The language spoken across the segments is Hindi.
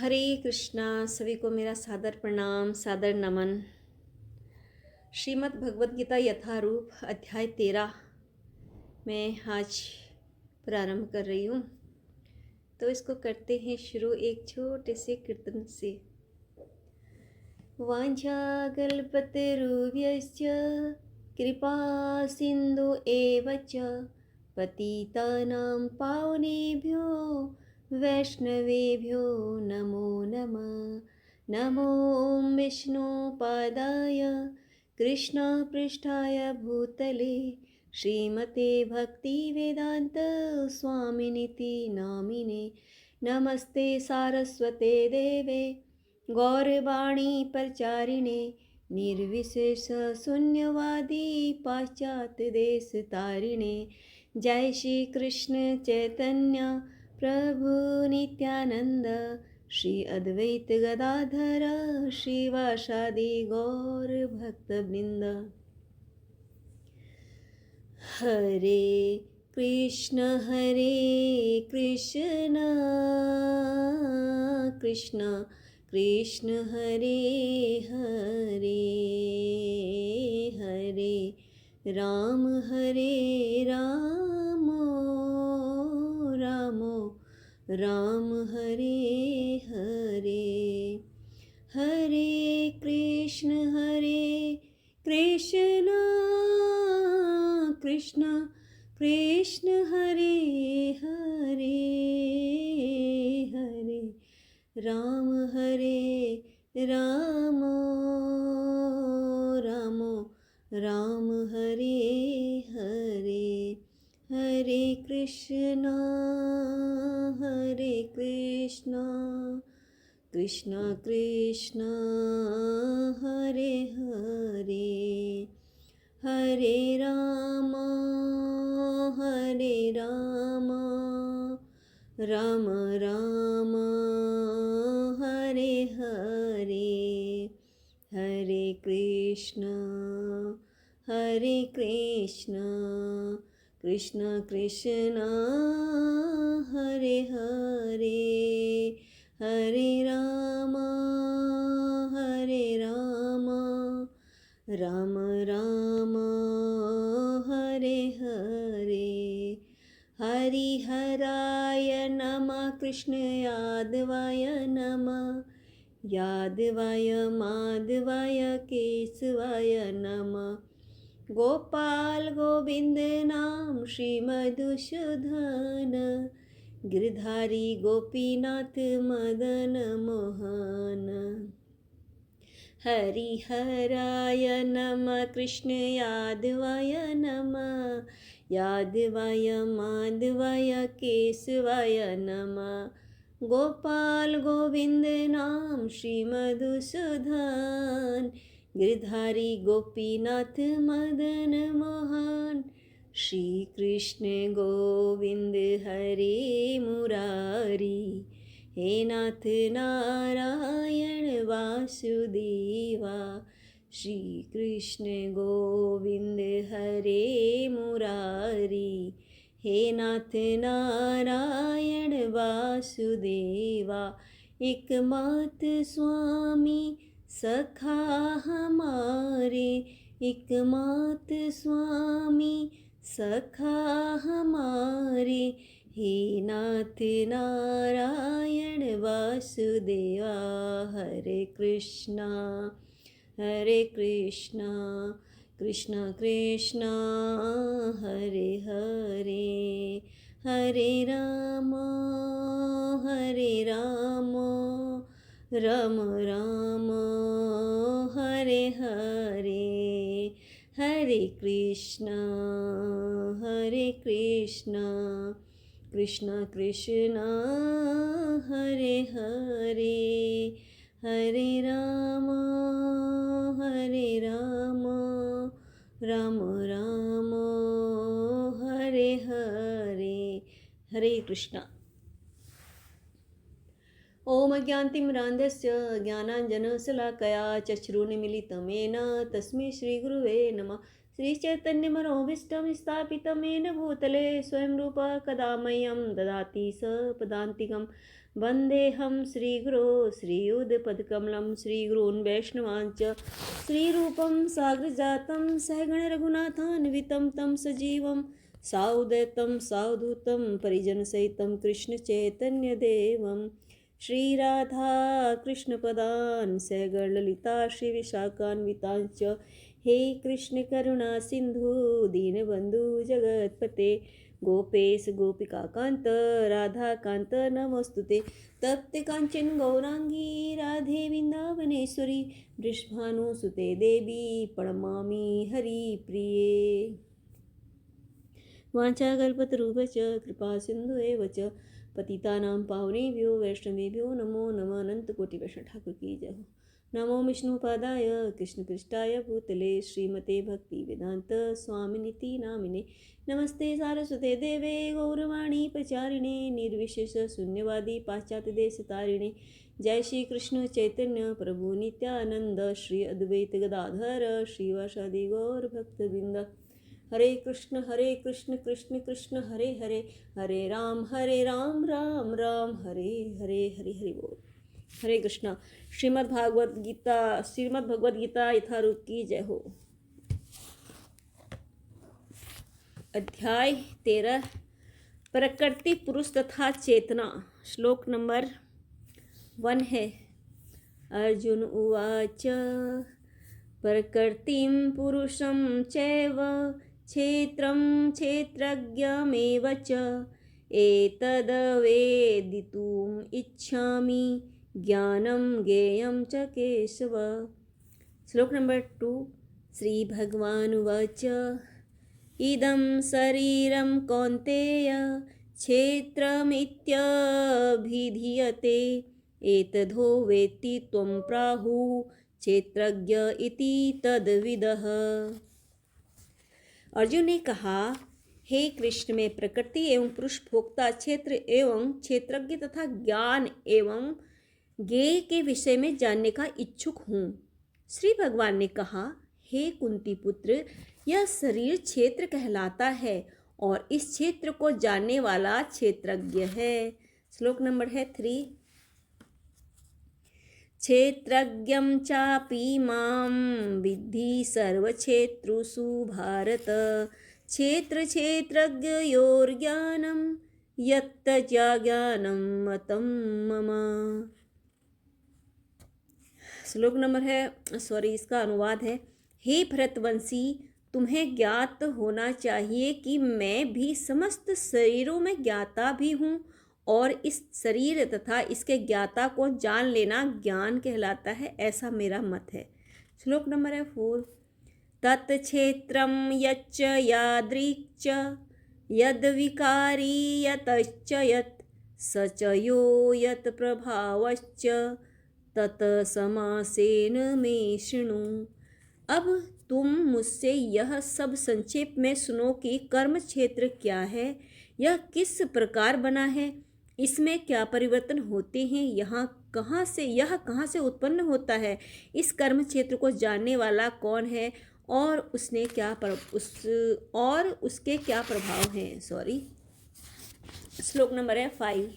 हरे कृष्णा। सभी को मेरा सादर प्रणाम, सादर नमन। श्रीमद् भगवद गीता यथारूप अध्याय 13 मैं आज प्रारंभ कर रही हूँ। तो इसको करते हैं शुरू एक छोटे से कीर्तन से। वाञ्छाकल्पतरुभ्यश्च कृपा सिन्धु एव च पतितानां पावनेभ्यो वैष्णवेभ्यो नमो नमः। नमो विष्णुपादाय कृष्णपृष्ठाय भूतले श्रीमते भक्तिवेदान्त स्वामिनिति नामिने। नमस्ते सारस्वते देवे गौरवाणी प्रचारिणे निर्विशेष शून्यवादी पाश्चात्य देश तारिणे। जय श्री कृष्ण चैतन्य प्रभु नित्यानंद श्री अद्वैत गदाधर श्रीवासादि गौर भक्तवृंद। हरे कृष्ण कृष्ण कृष्ण हरे हरे, हरे राम राम राम हरे हरे। हरे कृष्ण कृष्ण कृष्ण हरे हरे, हरे राम राम हरे हरे। हरे कृष्णा कृष्णा कृष्णा हरे हरे, हरे राम राम राम हरे हरे। हरे कृष्ण कृष्ण कृष्ण हरे हरे, हरे राम राम राम हरे हरे। हरिहराय नमः कृष्ण यादवाय नमः, यादवाय माधवाय केशवाय नमः। गोपाल गोविंद नाम श्री मधुसूदन गिरधारी गोपीनाथ मदन मोहन। हरिहराय नमः कृष्ण यादवाय नमः, यादवाय माधवाय केशवाय नमः। गोपाल गोविंद नाम श्री मधुसूदन गिरधारी गोपीनाथ मदन मोहन। श्री कृष्ण गोविंद हरे मुरारी, हे नाथ नारायण वासुदेवा। श्री कृष्ण गोविंद हरे मुरारी, हे नाथ नारायण वासुदेवा। एकमात्र स्वामी सखा हमारे, एकमात्र स्वामी सखा हमारे। हे नाथ नारायण वासुदेवा। हरे कृष्णा कृष्ण कृष्ण हरे हरे, हरे राम राम राम हरे हरे। हरे कृष्ण कृष्ण कृष्ण हरे हरे, हरे राम राम राम हरे हरे। हरे कृष्णा। ओम ज्ञानतिमिरान्धस्य ज्ञानाञ्जनशलाकया चक्षुरुन्मीलितं तस्मै श्रीगुरुवे नमः। श्रीचैतन्यमनोभीष्टं स्थापितं येन भूतले स्वयं रूपः कदा मह्यं ददाति स पदान्तिकं। वन्देऽहं श्रीगुरो श्रीयुधपदकमलं श्रीगुरून् वैष्णवांश्च श्रीरूपं साग्रजातं सहगणरघुनाथान्वितं तं सजीवं साउदैतं सावधूतं परिजनसहितं कृष्णचैतन्यदेवं श्रीराधा कृष्णपदान् सहगणललिता श्रीविशाखान्वितांश्च हे कृष्ण करुणा सिंधु दीनबंधु जगतपते गोपेश गोपिकाकांत राधाकांत नमोस्तुते तप्त कांचन गौरांगी राधे वृंदावनेश्वरी वृषभानुसुते देवी प्रणमामि हरिप्रिये वाञ्छाकल्पतरुभ्यश्च कृपा सिंधु एव च पतितानां पावनेभ्यो वैष्णवेभ्यो नमो नमः। अनंतकोटि वैष्णव ठाकुर की जय हो। नमो विष्णुपादाय कृष्णपृष्ठाय भूतले श्रीमते भक्तिवेदांत स्वामिनिति नामिने नमस्ते सारस्वते देवे गौरवाणी प्रचारिणे निर्विशेष शून्यवादी पाश्चात्य देश तारिणे जय श्री कृष्ण चैतन्य प्रभु नित्यानंद श्री अद्वैत गदाधर श्रीवासादि गौर भक्तवृंद हरे कृष्ण कृष्ण कृष्ण हरे हरे हरे राम राम राम हरे हरे हरे हरि बोल। हरे कृष्णा। श्रीमद् भगवद गीता यथारूप की जय हो। अध्याय 13 प्रकृति पुरुष तथा चेतना। श्लोक नंबर 1 है। अर्जुन उवाच प्रकृतिं पुरुषं चैव क्षेत्रं क्षेत्रज्ञमेव च एतद्वेदितुम् इच्छामि ज्ञानं ज्ञेयं च केशव। श्लोक नंबर 2। श्री भगवानुवाच इदं शरीरं कौन्तेय क्षेत्रमित्यभिधीयते एतद्धो वेत्ति त्वं प्राहुः क्षेत्रज्ञ इति तद्विदः। अर्जुन ने कहा, हे कृष्ण, मैं प्रकृति एवं पुरुष भोक्ता क्षेत्र एवं क्षेत्रज्ञ तथा ज्ञान एवं ज्ञेय के विषय में जानने का इच्छुक हूँ। श्री भगवान ने कहा, हे कुंती पुत्र, यह शरीर क्षेत्र कहलाता है और इस क्षेत्र को जानने वाला क्षेत्रज्ञ है। श्लोक नंबर है 3। क्षेत्रज्ञं चापि मां विद्धि सर्वक्षेत्रेषु भारत क्षेत्रज्ञयोर्ज्ञानं यत्तज्ज्ञानं मतं मम। श्लोक नंबर है इसका अनुवाद है, हे भरतवंशी, तुम्हें ज्ञात होना चाहिए कि मैं भी समस्त शरीरों में ज्ञाता भी हूँ और इस शरीर तथा इसके ज्ञाता को जान लेना ज्ञान कहलाता है, ऐसा मेरा मत है। श्लोक नंबर है 4। तत्क्षेत्रं यच्च यादृक् च यद्विकारी यतश्च यत् स च यो यत् प्रभावश्च तत् समासेन मे शृणु। अब तुम मुझसे यह सब संक्षेप में सुनो कि कर्म क्षेत्र क्या है, यह किस प्रकार बना है, इसमें क्या परिवर्तन होते हैं, यह कहाँ से उत्पन्न होता है, इस कर्म क्षेत्र को जानने वाला कौन है और उसके क्या प्रभाव हैं। श्लोक नंबर है 5।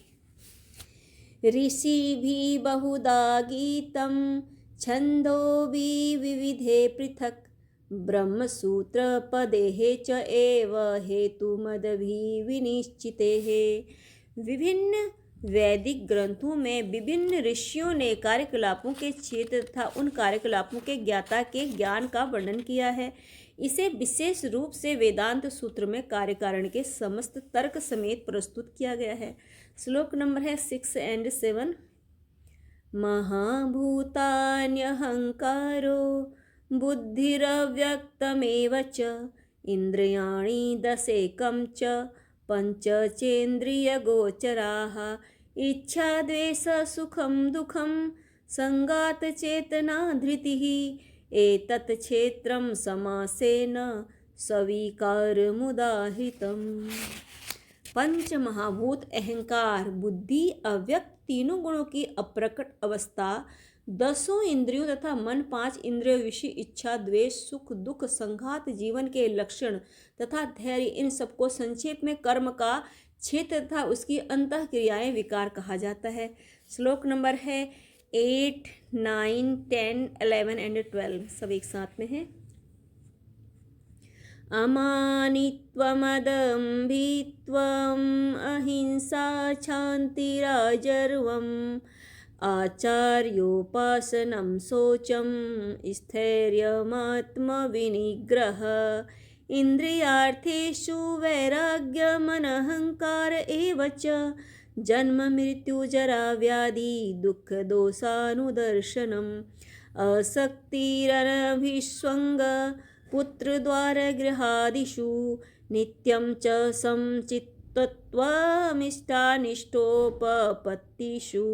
ऋषिभिः बहुधा गीतं छन्दोभिः विविधे पृथक् ब्रह्मसूत्रपदेः च एव हेतुमद्भिः विनिश्चितेः। विभिन्न वैदिक ग्रंथों में विभिन्न ऋषियों ने कार्यकलापों के क्षेत्र तथा उन कार्यकलापों के ज्ञाता के ज्ञान का वर्णन किया है। इसे विशेष रूप से वेदांत सूत्र में कार्यकारण के समस्त तर्क समेत प्रस्तुत किया गया है। श्लोक नंबर है 6 और 7। महाभूतान्यहंकारो बुद्धिरव्यक्तमेव च इंद्रियाणि दशेकं च पंचचेन्द्रियगोचराः इच्छा द्वेष सुखं दुःखं संगात चेतना धृतिः एतत् क्षेत्रं समासेन सविकारमुदाहृतम्। पंच महाभूत अहंकार, बुद्धि, अव्यक्त तीनों गुणों की अप्रकट अवस्था, 10 इंद्रियों तथा मन, 5 इंद्रियों विषय, इच्छा, द्वेष, सुख दुख, संघात, जीवन के लक्षण तथा धैर्य, इन सबको संक्षेप में कर्म का क्षेत्र तथा उसकी अंतः क्रियाएं विकार कहा जाता है। श्लोक नंबर है 8, 9, 10, 11 एंड 12, सब एक साथ में है। अमानित्वमदम्भित्वम् अहिंसा क्षान्तिराजर्वम् आचार्योपासनं शौचं स्थैर्यमात्मविनिग्रह इन्द्रियार्थेषु वैराग्यमनहङ्कार एव च जन्म मृत्युजरा व्याधि दुःखदोषानुदर्शनम् असक्तिरनभिष्वङ्ग पुत्रद्वारगृहादिषु नित्यं च समचित्तत्वमिष्टानिष्टोपपत्तिषु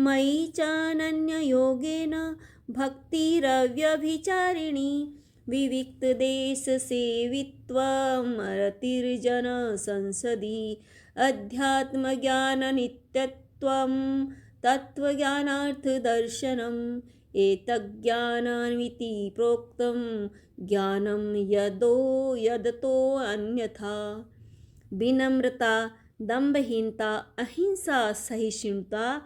मयि चानन्ययोगेन भक्तिरव्यभिचारिणी विविक्तदेशसेवित्वमरतिर्जनसंसदि अध्यात्मज्ञाननित्यत्वं तत्त्वज्ञानार्थदर्शनम् एतज्ज्ञानमिति प्रोक्तं ज्ञानं यदतो अन्यथा विनम्रता दंभहीनता अहिंसा सहिष्णुता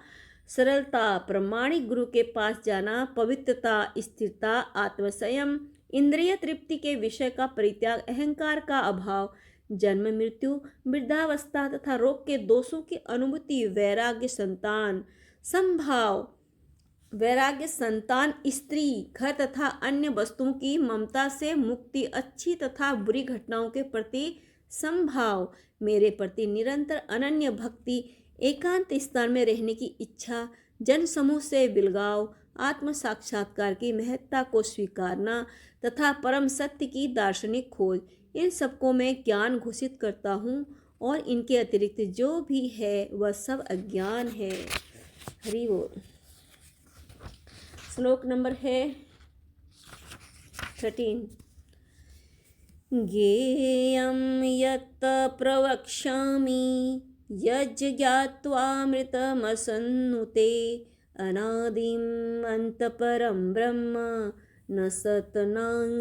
सरलता प्रामाणिक गुरु के पास जाना पवित्रता स्थिरता आत्मसंयम इंद्रिय तृप्ति के विषय का परित्याग अहंकार का अभाव जन्म मृत्यु वृद्धावस्था तथा रोग के दोषों की अनुभूति वैराग्य संतान स्त्री घर तथा अन्य वस्तुओं की ममता से मुक्ति अच्छी तथा बुरी घटनाओं के प्रति संभाव मेरे प्रति निरंतर अनन्य भक्ति एकांत स्थान में रहने की इच्छा जन समूह से बिलगाव आत्म साक्षात्कार की महत्ता को स्वीकारना तथा परम सत्य की दार्शनिक खोज इन सबको मैं ज्ञान घोषित करता हूँ और इनके अतिरिक्त जो भी है वह सब अज्ञान है। हरि बोल। श्लोक नंबर है 13। ज्ञेयं यत् प्रवक्ष्यामि यज्ज्ञात्वामृतमसन्नुते अनादिम् अन्तपरं ब्रह्म न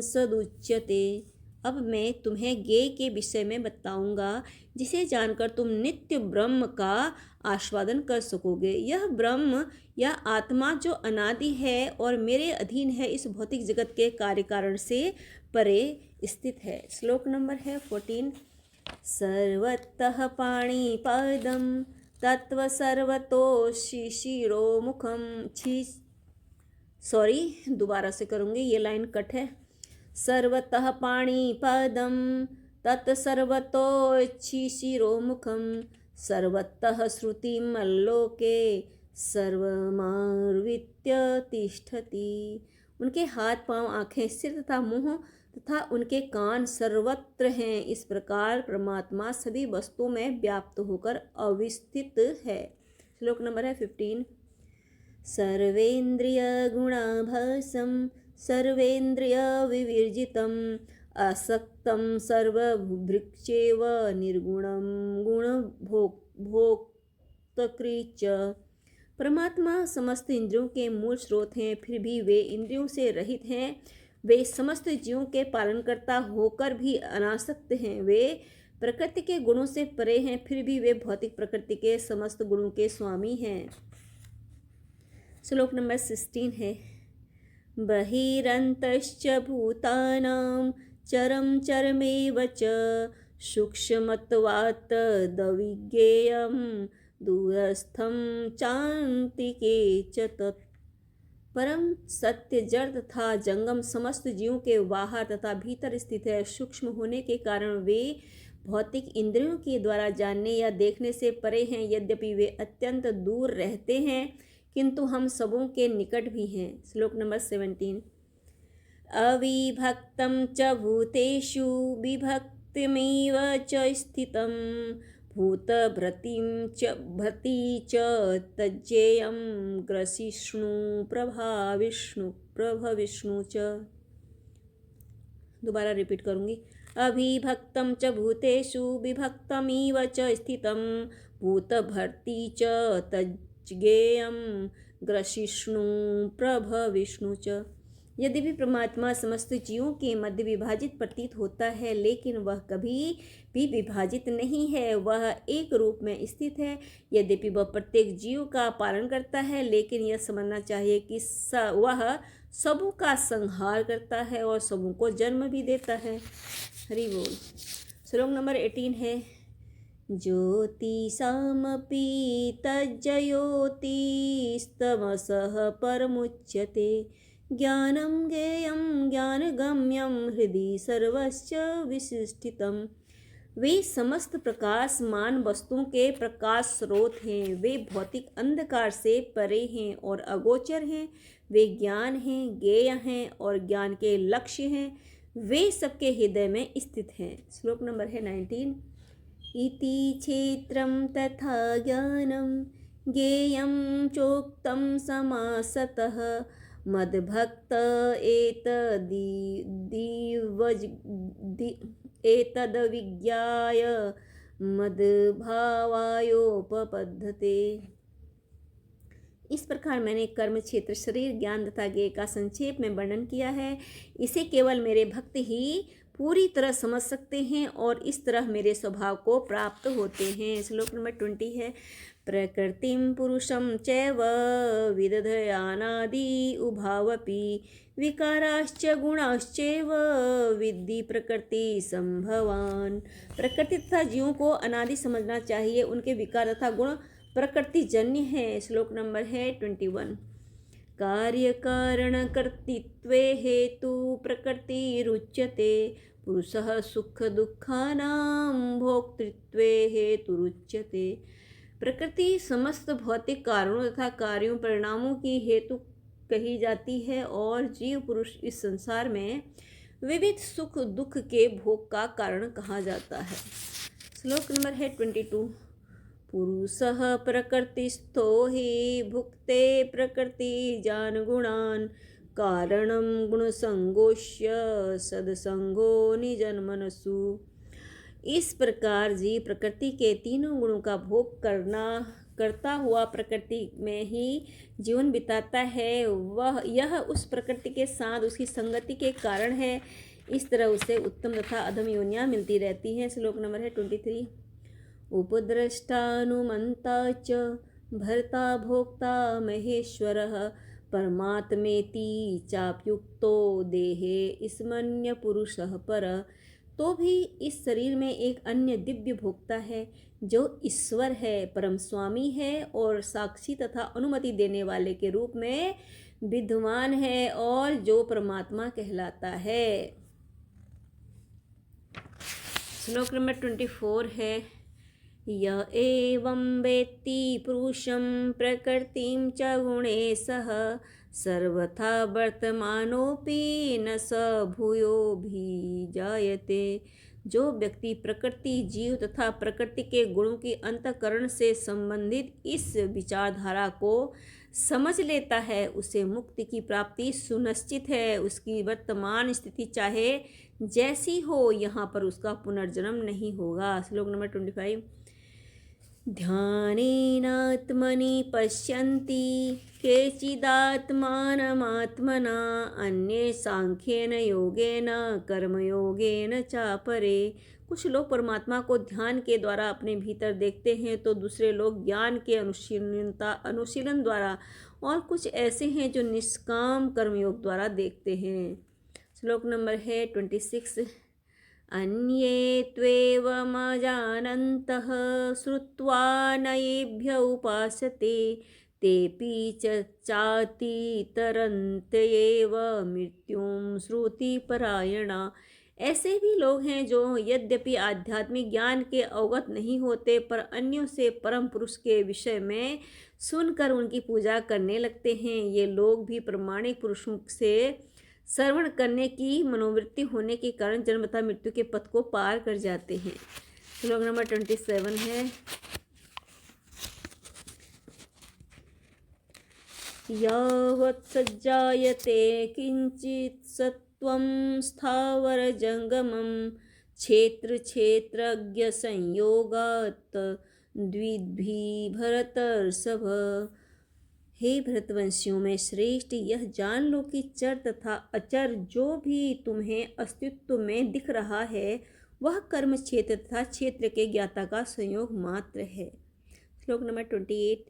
सदुच्यते। अब मैं तुम्हें ज्ञेय के विषय में बताऊंगा जिसे जानकर तुम नित्य ब्रह्म का आस्वादन कर सकोगे। यह ब्रह्म या आत्मा जो अनादि है और मेरे अधीन है, इस भौतिक जगत के कार्य कारण से परे स्थित है। श्लोक नंबर है 14। सर्वतः पाणिपादं तत्व सर्वतो शिशिरोमुखम दोबारा से करूँगी, ये लाइन कट है। सर्वतः पाणिपादं तत्सर्वतो शिशिरोमुखम सर्वतः श्रुतिमल्लोके सर्वमार्वित्य तिष्ठति। उनके हाथ पांव आँखें सिर तथा मुँह तथा उनके कान सर्वत्र हैं। इस प्रकार परमात्मा सभी वस्तुओं में व्याप्त होकर अवस्थित है। श्लोक नंबर है 15। सर्वेन्द्रिय गुणाभासं सर्वेन्द्रिय विवर्जितं असक्तं सर्वभृक्षेव निर्गुणं गुणभोक्तृच। परमात्मा समस्त इंद्रियों के मूल स्रोत हैं, फिर भी वे इंद्रियों से रहित हैं। वे समस्त जीवों के पालनकर्ता होकर भी अनासक्त हैं। वे प्रकृति के गुणों से परे हैं, फिर भी वे भौतिक प्रकृति के समस्त गुणों के स्वामी हैं। श्लोक नंबर 16 है। बहिरन्तश्च भूतानां चरं चरमेव च सूक्ष्मत्वात् तद्विज्ञेयं दूरस्थं चान्तिके च तत्। परम सत्य जड़ तथा जंगम समस्त जीवों के बाहर तथा भीतर स्थित है। सूक्ष्म होने के कारण वे भौतिक इंद्रियों के द्वारा जानने या देखने से परे हैं। यद्यपि वे अत्यंत दूर रहते हैं, किंतु हम सबों के निकट भी हैं। श्लोक नंबर 17। अविभक्तं च भूतेषु विभक्तिमेव च स्थितं भूतभृतिं च भृति च तज्जेयं ग्रसिष्णु प्रभविष्णु च। दोबारा रिपीट करूँगी। अविभक्तं च भूतेषु विभक्तमिव च स्थितं भूतभर्ती च तज्ज्ञेयं ग्रसिष्णु प्रभविष्णु च। यद्यपि परमात्मा समस्त जीवों के मध्य विभाजित प्रतीत होता है, लेकिन वह कभी भी विभाजित नहीं है। वह एक रूप में स्थित है। यद्यपि वह प्रत्येक जीव का पालन करता है, लेकिन यह समझना चाहिए कि वह सबों का संहार करता है और सबों को जन्म भी देता है। हरि बोल। श्लोक नंबर 18 है, ज्योतिषामपि तज्ज्योतिस्तमसः परमुच्यते, ज्ञानं ज्ञेयं ज्ञानगम्यं हृदि सर्वस्य विशिष्टितम्। वे समस्त प्रकाशमान वस्तुओं के प्रकाश स्रोत हैं। वे भौतिक अंधकार से परे हैं और अगोचर हैं। वे ज्ञान हैं, ज्ञेय हैं और ज्ञान के लक्ष्य हैं। वे सबके हृदय में स्थित हैं। श्लोक नंबर है 19। इति क्षेत्रं तथा ज्ञानं ज्ञेयं चोक्तं समासतः, मद्भक्त एतद्विज्ञाय मद्भावायोपपद्यते। इस प्रकार मैंने कर्म क्षेत्र, शरीर, ज्ञान तथा ज्ञेय का संक्षेप में वर्णन किया है। इसे केवल मेरे भक्त ही पूरी तरह समझ सकते हैं और इस तरह मेरे स्वभाव को प्राप्त होते हैं। श्लोक नंबर 20 है, प्रकृतिं पुरुषं चैव विदधयानादि उभावपि, विकाराश्च गुणाश्चैव विद्धि प्रकृति संभवान। प्रकृति तथा जीवों को अनादि समझना चाहिए। उनके विकार तथा गुण प्रकृति जन्य है। श्लोक नंबर है 21। कार्य कारण कर्तृत्वे हेतु प्रकृतिरुच्यते, पुरुषः सुख दुःखानां भोक्तृत्वे हेतुरुच्यते। प्रकृति समस्त भौतिक कारणों तथा कार्यों परिणामों की हेतु कही जाती है और जीव पुरुष इस संसार में विविध सुख दुख के भोग का कारण कहा जाता है। श्लोक नंबर है 22। पुरुषः प्रकृतिस्थो हि भुक्ते प्रकृतिजान् गुणान्, कारणं गुणसंगोष्य सदसंगो निजन्मनसु। इस प्रकार जीव प्रकृति के तीनों गुणों का भोग करता हुआ प्रकृति में ही जीवन बिताता है। यह उस प्रकृति के साथ उसकी संगति के कारण है। इस तरह उसे उत्तम तथा अधम योनियां मिलती रहती हैं। श्लोक नंबर है 23। उपद्रष्टानुमन्ता च भर्ता भोक्ता महेश्वरः, परमात्मेति चाप्युक्तो देहे स्मन्य पुरुषः परः। तो भी इस शरीर में एक अन्य दिव्य भोक्ता है जो ईश्वर है, परम स्वामी है और साक्षी तथा अनुमति देने वाले के रूप में विद्यमान है और जो परमात्मा कहलाता है। श्लोक नंबर 24 है, य एवं वेत्ति पुरुषं प्रकृतिं च गुणे सह, सर्वथा वर्तमानोऽपि न स भूयोऽभिजायते। जो व्यक्ति प्रकृति, जीव तथा प्रकृति के गुणों की अंतःकरण से संबंधित इस विचारधारा को समझ लेता है, उसे मुक्ति की प्राप्ति सुनिश्चित है। उसकी वर्तमान स्थिति चाहे जैसी हो, यहाँ पर उसका पुनर्जन्म नहीं होगा। श्लोक नंबर 25। ध्यानेनात्मनि पश्यन्ति केचिदात्मानमात्मना, अन्ये सांख्येन योगेन कर्मयोगेन चापरे। कुछ लोग परमात्मा को ध्यान के द्वारा अपने भीतर देखते हैं तो दूसरे लोग ज्ञान के अनुशीलन द्वारा, और कुछ ऐसे हैं जो निष्काम कर्मयोग द्वारा देखते हैं। श्लोक नंबर है 26। अन्ये त्वेवमजानन्तः श्रुत्वा नयेभ्य उपासते, तेऽपि चातितरन्त्येव मृत्युं श्रुतिपरायणा। ऐसे भी लोग हैं जो यद्यपि आध्यात्मिक ज्ञान के अवगत नहीं होते, पर अन्यों से परम पुरुष के विषय में सुनकर उनकी पूजा करने लगते हैं। ये लोग भी प्रामाणिक पुरुषों से श्रवण करने की मनोवृत्ति होने के कारण जन्म तथा मृत्यु के पथ को पार कर जाते हैं। श्लोक नंबर 27 है, यावत् सज्जायते किंचित् सत्वं स्थावर जंगमं, क्षेत्र क्षेत्रज्ञ संयोगात् द्विद्भि भरतर्षभ। हे भरतवंशियों में श्रेष्ठ, यह जान लो कि चर तथा अचर जो भी तुम्हें अस्तित्व में दिख रहा है वह कर्म क्षेत्र तथा क्षेत्र के ज्ञाता का संयोग मात्र है। श्लोक नंबर 28।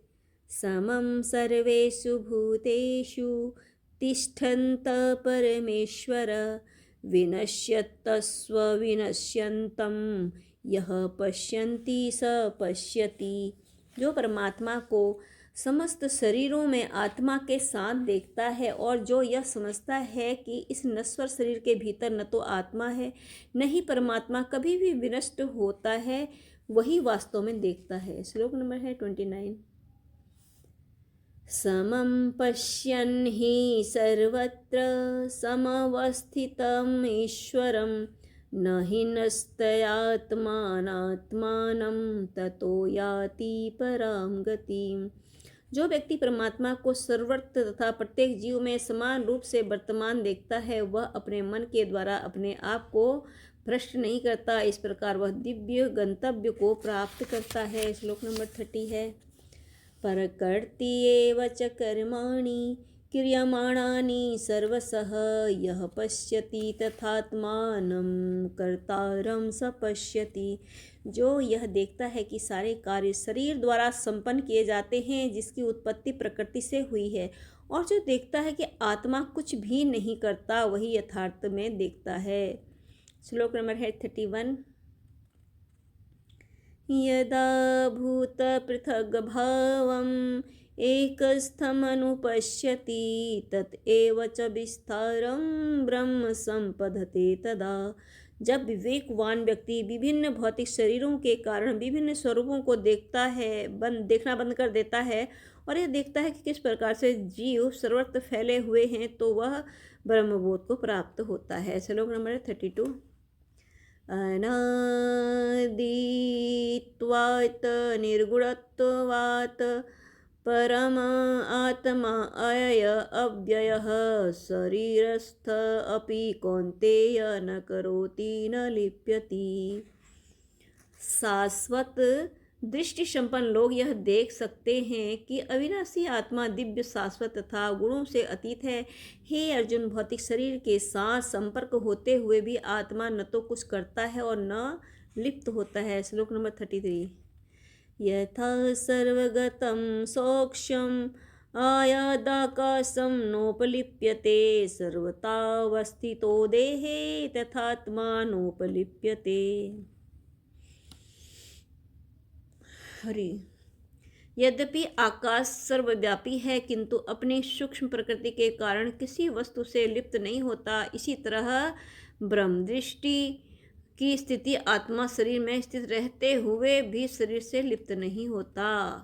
समं सर्वेषु भूतेषु तिष्ठन्त परमेश्वर विनश्यतस्व विनश्यन्तं यह पश्यन्ति स पश्यति। जो परमात्मा को समस्त शरीरों में आत्मा के साथ देखता है और जो यह समझता है कि इस नश्वर शरीर के भीतर न तो आत्मा है न ही परमात्मा कभी भी विनष्ट होता है, वही वास्तव में देखता है। श्लोक नंबर है 29। समं पश्यन् हि सर्वत्र समवस्थितम् ईश्वरं न हि नस्तयात्मानात्मानं ततो याति परां गतिम्। जो व्यक्ति परमात्मा को सर्वत्र तथा प्रत्येक जीव में समान रूप से वर्तमान देखता है वह अपने मन के द्वारा अपने आप को भ्रष्ट नहीं करता, इस प्रकार वह दिव्य गंतव्य को प्राप्त करता है। श्लोक नंबर 30 है। परकर्ति एव च कर्माणि क्रियमाणानि सर्वशः यः पश्यति तथात्मानं कर्तारं स पश्यति। जो यह देखता है कि सारे कार्य शरीर द्वारा संपन्न किए जाते हैं जिसकी उत्पत्ति प्रकृति से हुई है, और जो देखता है कि आत्मा कुछ भी नहीं करता वही यथार्थ में देखता है। श्लोक नंबर है 31। यदा भूतपृथग्भावम् एकस्थमनुपश्यति तत एव च विस्तारं ब्रह्म संपदते तदा। जब विवेकवान व्यक्ति विभिन्न भौतिक शरीरों के कारण विभिन्न स्वरूपों को देखना बंद कर देता है और यह देखता है कि किस प्रकार से जीव सर्वत्र फैले हुए हैं, तो वह ब्रह्मबोध को प्राप्त होता है। श्लोक नंबर 32। अनादित्वात् निर्गुणत्वात् परम आत्मा अयय अव्ययः शरीरस्थ अपि कौन्तेय न करोति न लिप्यति। शाश्वत दृष्टि संपन्न लोग यह देख सकते हैं कि अविनाशी आत्मा दिव्य शाश्वत तथा गुणों से अतीत है। हे अर्जुन, भौतिक शरीर के साथ संपर्क होते हुए भी आत्मा न तो कुछ करता है और न लिप्त होता है। श्लोक नंबर 33। यथा सर्वगतं सौक्ष्यम् आयादाकाशं नोपलिप्यते सर्वतावस्थितो देहे तथात्मा नोपलिप्यते। हरि। यद्यपि आकाश सर्वव्यापी है किंतु अपनी सूक्ष्म प्रकृति के कारण किसी वस्तु से लिप्त नहीं होता, इसी तरह ब्रह्म दृष्टि की स्थिति आत्मा शरीर में स्थित रहते हुए भी शरीर से लिप्त नहीं होता।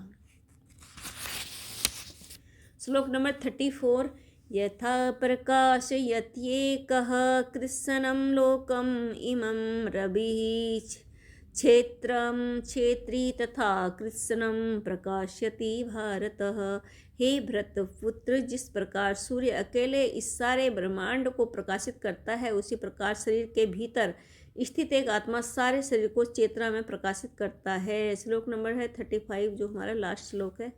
श्लोक नंबर 34। यथा प्रकाशयत्येकः कृत्स्नं लोकम् इमं रविः क्षेत्रं क्षेत्री तथा कृत्स्नं प्रकाशयति भारतः। हे भरतपुत्र, जिस प्रकार सूर्य अकेले इस सारे ब्रह्मांड को प्रकाशित करता है, उसी प्रकार शरीर के भीतर स्थित एक आत्मा सारे शरीर को चेतना में प्रकाशित करता है। श्लोक नंबर है 35, जो हमारा लास्ट श्लोक है।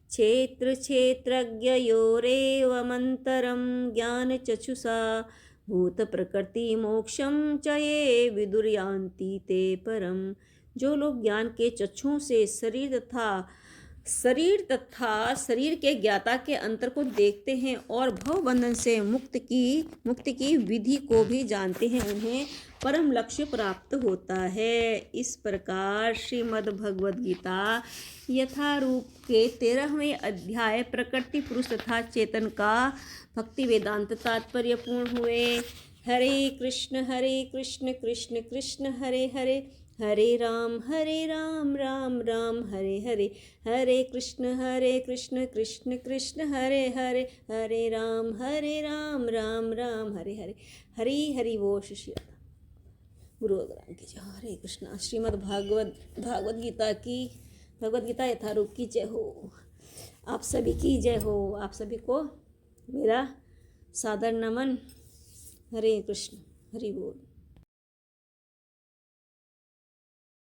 क्षेत्र क्षेत्रज्ञयोरेवमन्तरं ज्ञान चक्षुषा भूत प्रकृति मोक्षम च ये विदुर्यान्ति ते परम। जो लोग ज्ञान के चक्षुओं से शरीर तथा शरीर के ज्ञाता के अंतर को देखते हैं और भवबंधन से मुक्ति की विधि को भी जानते हैं, उन्हें परम लक्ष्य प्राप्त होता है। इस प्रकार श्रीमद् भगवद गीता यथारूप के 13वें अध्याय प्रकृति पुरुष तथा चेतन का भक्ति वेदांत तात्पर्य पूर्ण हुए। हरे कृष्ण कृष्ण कृष्ण हरे हरे, हरे राम राम राम हरे हरे, हरे कृष्ण कृष्ण कृष्ण हरे हरे, हरे राम राम राम हरे हरे। हरि हरि वो शिष्य गुरु भगवान की जय। हरे कृष्णा। श्रीमद् भागवत गीता की भगवद गीता यथारूप की जय हो। आप सभी की जय हो। आप सभी को मेरा सादर नमन। हरे कृष्ण। हरि बोल।